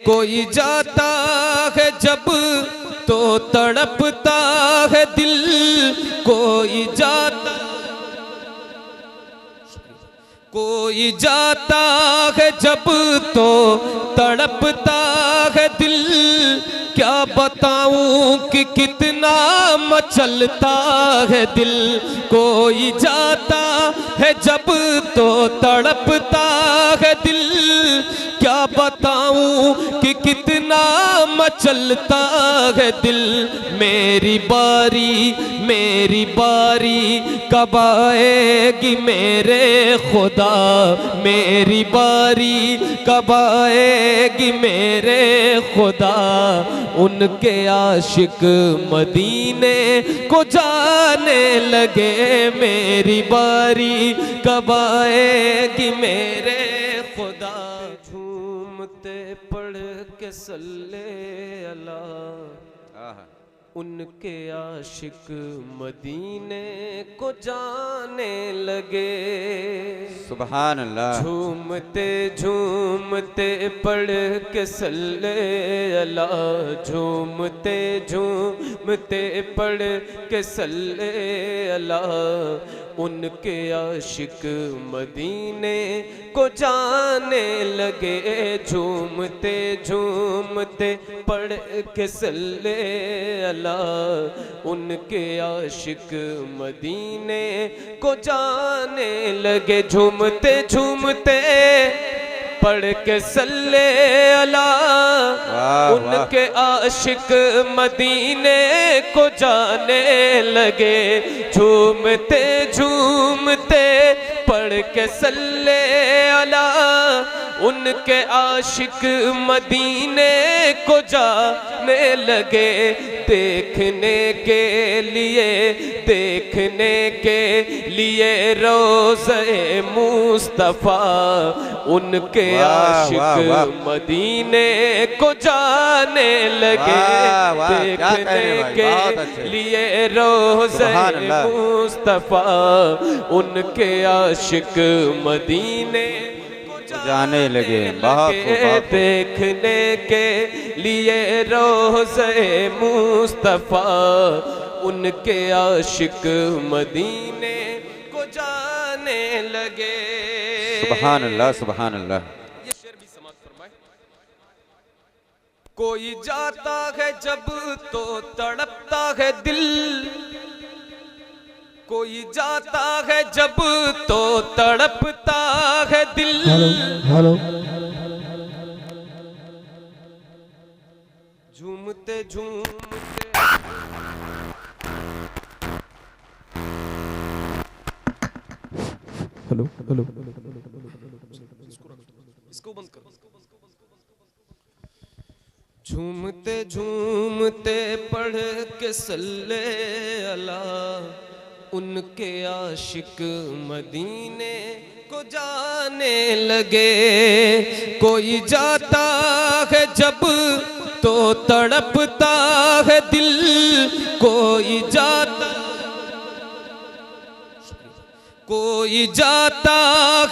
कोई जाता है जब तो तड़पता है दिल, कोई जाता है जब तो तड़पता है दिल। क्या बताऊं कि कितना मचलता है दिल। कोई जाता है जब तो तड़पता है दिल। क्या बताऊं कि कितना मचलता है दिल। मेरी बारी कब आएगी मेरे खुदा। मेरी बारी कब आएगी मेरे खुदा। उनके आशिक मदीने को जाने लगे। मेरी बारी कब आएगी मेरे खुदा। झूमते पढ़ के सल्ले अला, उनके आशिक मदीने को जाने लगे। सुभान अल्लाह। झूमते झूमते पढ़ के सल्ले अला, झूमते झूमते पढ़ के सल्ले अला। उनके आशिक मदीने को जाने लगे। झूमते झूमते पढ़ के सल्ले अला। उनके आशिक मदीने को जाने लगे। झूमते झूमते पढ़ के सल्ले अला। उनके आशिक मदीने को जाने लगे। झूमते झूमते पढ़ के सल्ले अला। उनके आशिक मदीने को जाने लगे। देखने के लिए रोज़े मुस्तफ़ा। उनके आशिक मदीने को जाने लगे। देखने के लिए रोज़े मुस्तफ़ा। उनके आशिक मदीने जाने लगे। बहुत देखने के लिए रोज़े मुस्तफ़ा। उनके आशिक मदीने को जाने लगे। सुभान अल्लाह, सुभान अल्लाह। ये शेर भी समाप्त फरमाए। कोई जाता है जब तो तड़पता है दिल। कोई जाता है जब तो तड़पता है दिल। हेलो झूमते झूमते हेलो हेलो इसको बंद करो। झूमते झूमते पढ़ के सल्ले अला। उनके आशिक मदीने को जाने लगे। कोई जाता है जब तो तड़पता है दिल। कोई जाता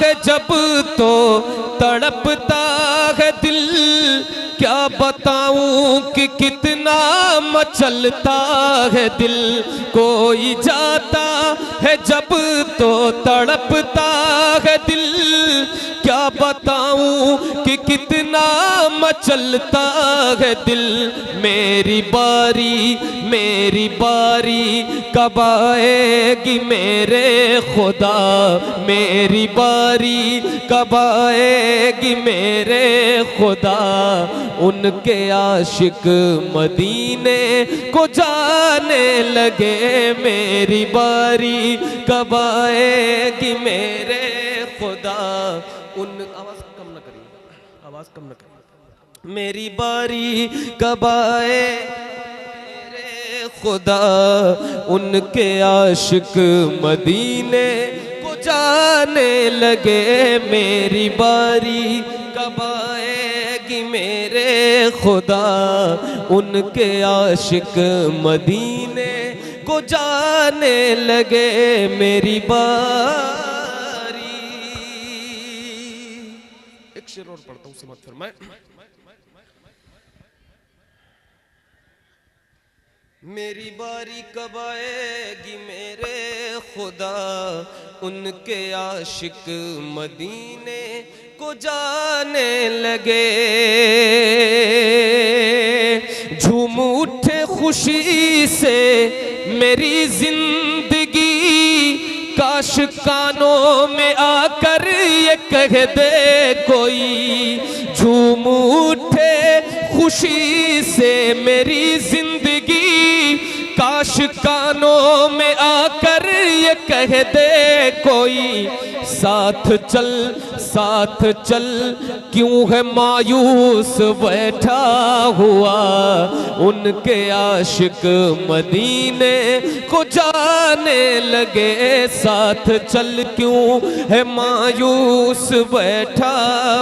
है जब तो तड़पता है दिल। क्या बताऊं कि कितना मचलता है दिल। कोई जाता है जब तो तड़पता है दिल। क्या बताऊं कि कितना मचलता है दिल। मेरी बारी कब आएगी मेरे खुदा। मेरी बारी कब आएगी मेरे खुदा। उनके आशिक मदीने को जाने लगे। मेरी बारी कब आएगी मेरे खुदा। आवाज कम न करिए, आवाज कम न करिए। मेरी बारी कब आए मेरे खुदा। उनके आशिक मदीने को जाने लगे। मेरी बारी कब आएगी मेरे खुदा। उनके आशिक मदीने को जाने लगे। मेरी बारी। एक शेर और पढ़ता हूँ, समझ फरमाए। मेरी बारी कब आएगी मेरे खुदा, उनके आशिक मदीने को जाने लगे। झूम उठे खुशी से मेरी जिंदगी, काश कानों में आकर ये कह दे कोई। झूम उठे खुशी से मेरी जिंदगी, काश कानों में आकर ये कह दे कोई। साथ चल क्यों है मायूस बैठा हुआ, उनके आशिक मदीने को जाने लगे। साथ चल क्यों है मायूस बैठा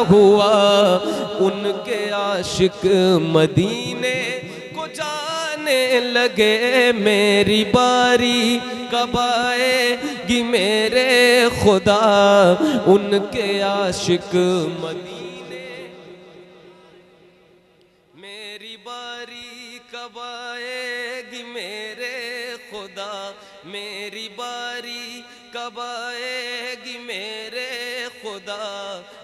हुआ, उनके आशिक मदीने को जाने लगे। मेरी बारी कब आएगी मेरे खुदा, उनके आशिक मदीने। मेरी बारी कब आएगी मेरे खुदा, मेरी बारी कब आएगी मेरे खुदा,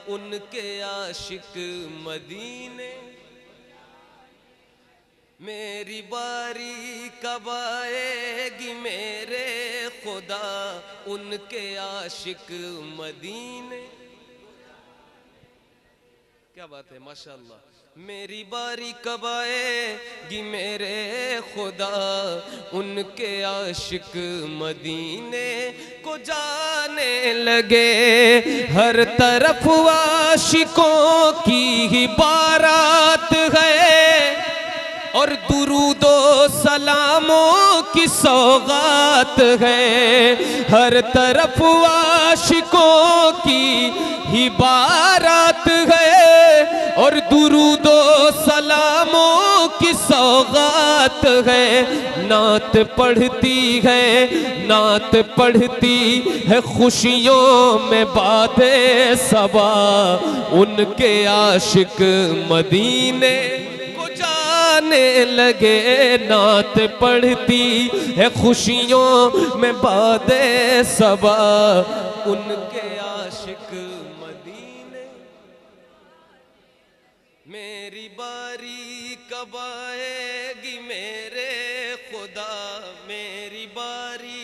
उनके आशिक मदीने। मेरी बारी कब आएगी मेरे खुदा, उनके आशिक मदीने। क्या बात है, माशाअल्लाह। मेरी बारी कब आएगी मेरे खुदा, उनके आशिक मदीने को जाने लगे। हर तरफ आशिकों की ही बारात है, और दुरूदो सलामों की सौगात है। हर तरफ आशिकों की ही बारात है, और दुरूदो सलामों की सौगात है। नात पढ़ती है खुशियों में बादे सबा, उनके आशिक मदीने जाने लगे। नात पढ़ती है खुशियों में बादे सबा, उनके आशिक मदीने। मेरी बारी कब आएगी मेरे खुदा, मेरी बारी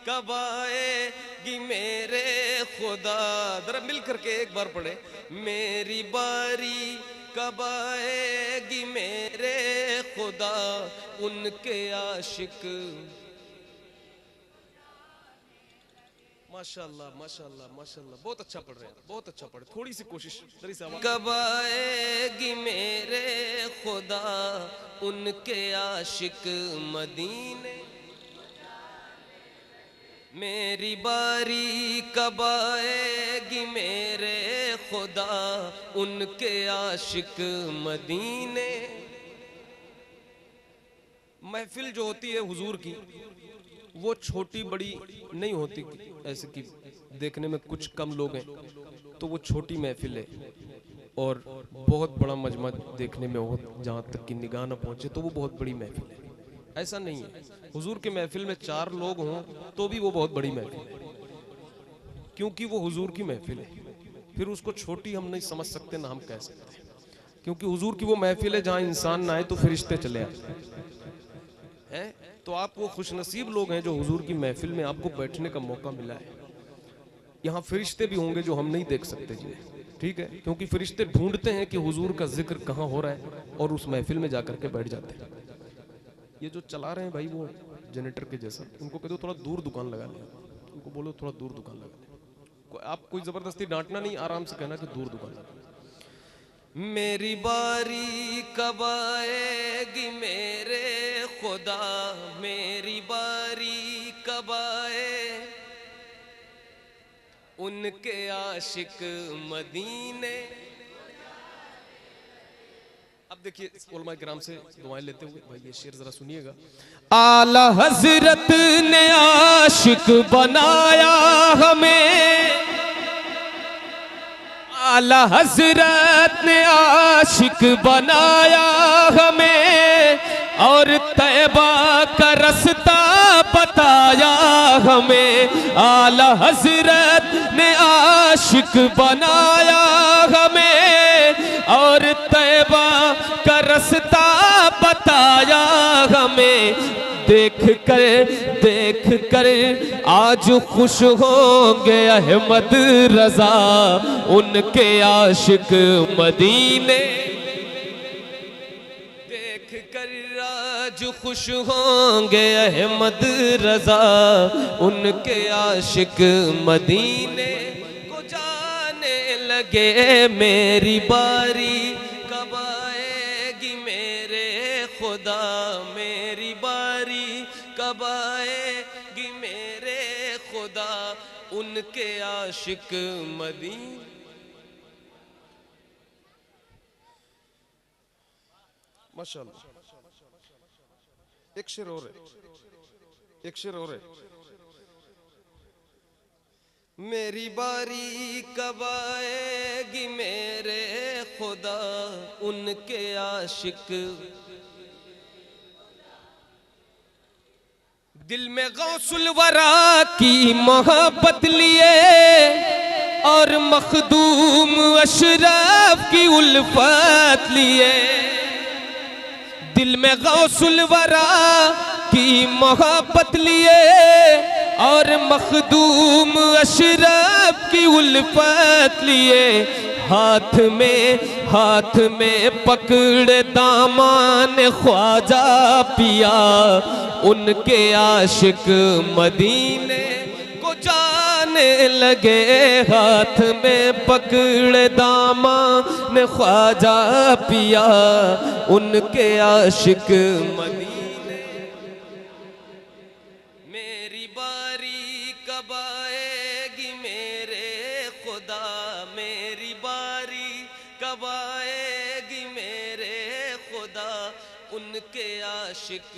कब आएगी मेरे खुदा। जरा मिल करके एक बार पढ़े। मेरी बारी कब आएगी मेरे खुदा, उनके आशिक। माशाअल्लाह माशाअल्लाह माशाअल्लाह, बहुत अच्छा पढ़ रहे हैं, बहुत अच्छा पढ़। थोड़ी सी कोशिश, जरी सी आवाज। कब आएगी मेरे खुदा, उनके आशिक मदीने। मेरी बारी कब आएगी मेरे खुदा, उनके आशिक मदीने। महफिल जो होती है हुजूर की, वो छोटी बड़ी नहीं होती ऐसे कि देखने में कुछ कम लोग हैं तो वो छोटी महफिल है, और बहुत बड़ा मजमा देखने में हो जहाँ तक कि निगाह न पहुंचे तो वो बहुत बड़ी महफिल है। ऐसा नहीं है। हुजूर के महफिल में 4 लोग हों तो भी वो बहुत बड़ी महफिल है, क्योंकि वो हुजूर की महफिल है। फिर उसको छोटी हम नहीं समझ सकते, ना हम कह सकते, क्योंकि हुजूर की वो महफिल है जहाँ इंसान ना आए तो फरिश्ते चले आए हैं। तो आप वो खुशनसीब लोग हैं जो हुजूर की महफिल में आपको बैठने का मौका मिला है। यहाँ फरिश्ते भी होंगे जो हम नहीं देख सकते जिन्हें, ठीक है, क्योंकि फरिश्ते ढूंढते हैं कि हुजूर का जिक्र कहाँ हो रहा है और उस महफिल में जाकर के बैठ जाते हैं। ये जो चला रहे हैं भाई वो जनरेटर के जैसा, उनको कह दो थोड़ा दूर दुकान लगा लें, उनको बोलो थोड़ा दूर दुकान लगा लें। आप कोई जबरदस्ती डांटना नहीं, आराम से कहना कि दूर दुकान लगा। मेरी बारी कब आएगी मेरे खुदा, मेरी बारी कब आए, उनके आशिक मदीने। अब देखिए उलमा किराम से दुआएं लेते हुए भाई ये शेर जरा सुनिएगा। आला हजरत ने आशिक बनाया हमें, आला हजरत ने आशिक बनाया हमें, और तैबा का रास्ता बताया हमें, आला हजरत ने आशिक बनाया हमें। और तैबा का रास्ता बताया हमें, देख कर आज खुश होंगे अहमद रजा, उनके आशिक मदीने। देख कर आज खुश होंगे अहमद रजा, उनके आशिक मदीने को जाने लगे। मेरी बारी कब आएगी मेरे खुदा, मेरी बारी कब आएगी मेरे खुदा, उनके आशिक मदीने। माशाअल्लाह, एक शेर और है, एक शेर और है। मेरी बारी कब आएगी मेरे खुदा, उनके आशिक। दिल में गौसुल वरा की मोहब्बत लिए और मखदूम अशरफ की उल्फत लिए। दिल में गौसुल वरा की मोहब्बत लिए और मखदूम अशरफ की उल्फत लिए। हाथ में पकड़े दामान ख्वाजा पिया, उनके आशिक मदीने को जाने लगे। हाथ में पकड़े दामान ख्वाजा पिया, उनके आशिक मदीने। मेरी बारी कब आएगी मेरे खुदा, मेरी बारी कब आएगी मेरे खुदा, उनके आशिक।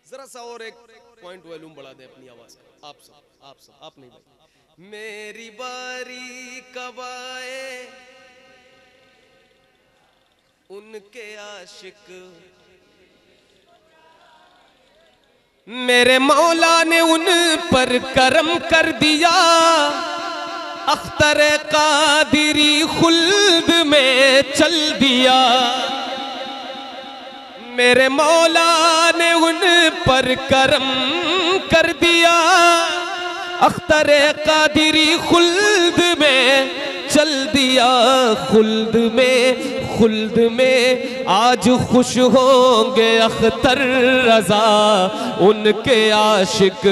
जरा सा और एक पॉइंट वॉल्यूम बढ़ा दे अपनी आवाज का, आप सब आप नहीं भाई। मेरी बारी कब आए उनके आशिक, मेरे मौला ने उन पर करम कर दिया। अख्तर कादिरी खुल्द में चल दिया, मेरे मौला ने उन पर करम कर दिया। अख्तर कादिरी खुल्द में चल दिया। खुल्द में आज खुश होंगे अख्तर रजा, उनके आशिक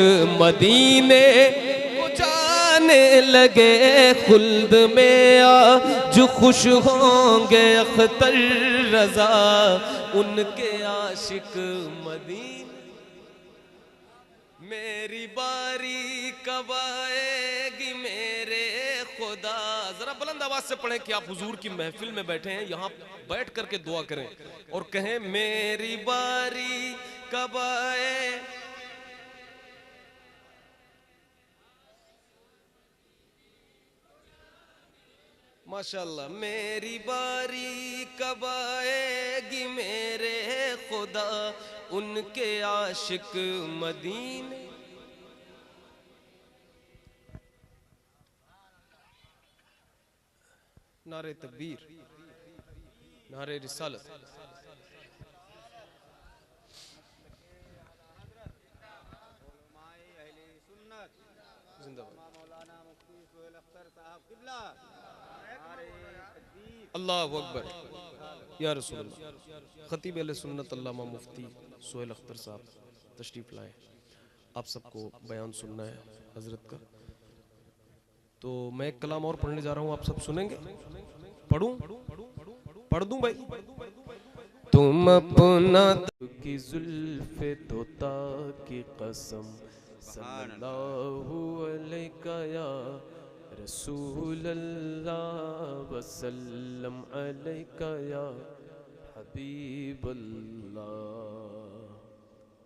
मदीने को जाने लगे। खुल्द में आज खुश होंगे अख्तर रजा, उनके आशिक मदीने। मेरी बारी कब आएगी मेरे खुदा। जरा बुलंद आवाज से पढ़ें कि आप हुजूर की महफिल में बैठे हैं, यहाँ बैठ करके दुआ करें और कहें मेरी बारी कब आए। माशाल्लाह। मेरी बारी कब आएगी मेरे खुदा, उनके आशिक मदीने। नारे तकबीर, नारे रिसालत। अल्लाहु अकबर या रसूल अल्लाह। खतीब अहले सुन्नत अल्लामा मुफ्ती सुहेल अख्तर साहब तशरीफ लाए। आप सबको बयान सुनना है हजरत का, तो मैं एक कलाम और पढ़ने जा रहा हूँ, आप सब सुनेंगे? पढ़ दूं भाई? तुम अपना की जुल्फे तोता की कसम, सल्लल्लाहु अलैका या रसूल अल्लाह वसल्लम अलैका या हबीब अल्लाह।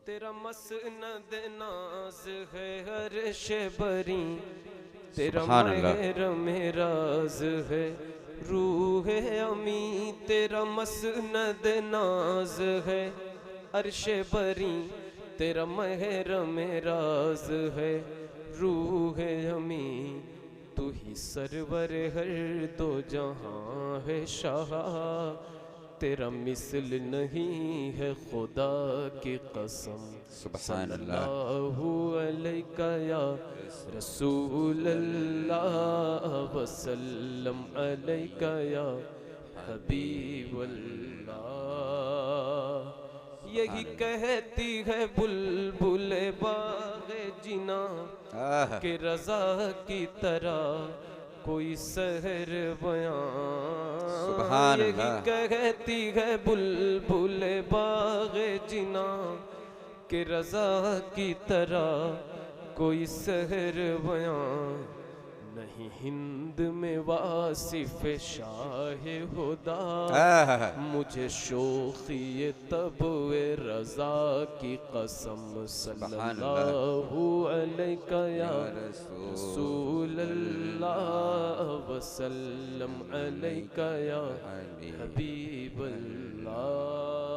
तेरा मसनद नाज है अर्श बरी, तेरा महरम राज है रूह अमी तेरा मसनद नाज है, अर्शे बरी तेरा महरम राज है। रूह अमी तू ही सरवर हर दो जहां है शाह, तेरा मिसल नहीं है खुदा की कसम। सुभान अल्लाह। सल्लल्लाहु अलैका या रसूल अल्लाह वसल्लम अलैका या हबीब अल्लाह। यही कहती है बुलबुल बाग़े जिना आह, कि रज़ा की तरह कोई सहर बयां। सुभान यही अल्लाह। कहती है बुलबुल बाग़े जिना कि रज़ा की तरह कोई सहर बयां। नहीं हिंद में वासिफ शाह हुदा, आह, मुझे शोखी तब रज़ा की कसम। सल्लल्लाहु अलैका या रसूल अल्लाह वसल्लम अलैका या हबीब अल्लाह।